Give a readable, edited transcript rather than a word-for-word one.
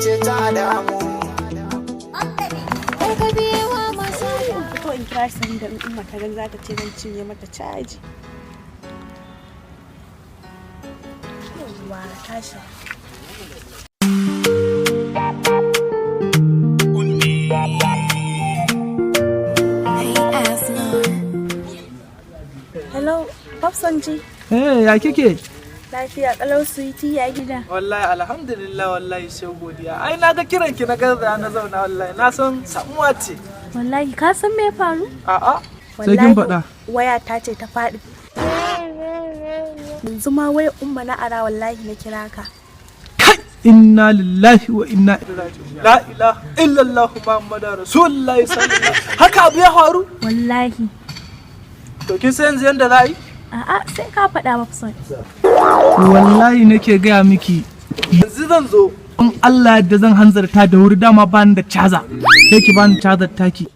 ce ta damu. Kai ka biye wa masu ko in kira shi da in mata gan za ta ce zan cinye mata caji. Yawwa tashi. Hello, baffsongee. Ya kike? Lafiya kalau sweetie ya gida. Wallahi alhamdulillah wallahi sai godiya. Ai na ga kiran ki na garza na zauna wallahi na san samuwa ce. Wallahi ka san me ya faru? A'a. Sai kin faɗa. Waya ta ce ta faɗi. Yanzu ma waya umma na ara wallahi na kira ka. Inna lillahi wa inna ilaihi raji'un. La ilaha illallah Muhammadur Rasulullahi sallallahu alaihi wasallam. Haka abu ya faru? Wallahi. To kin san yanzu yanda za a yi? A'a sai ka faɗa baffsongee. Wallahi nake gaya miki. Yanzu zan zo. In Allah yadda zan hanzarta da wuri dama bani da caza. Sai ki bani cazar taki.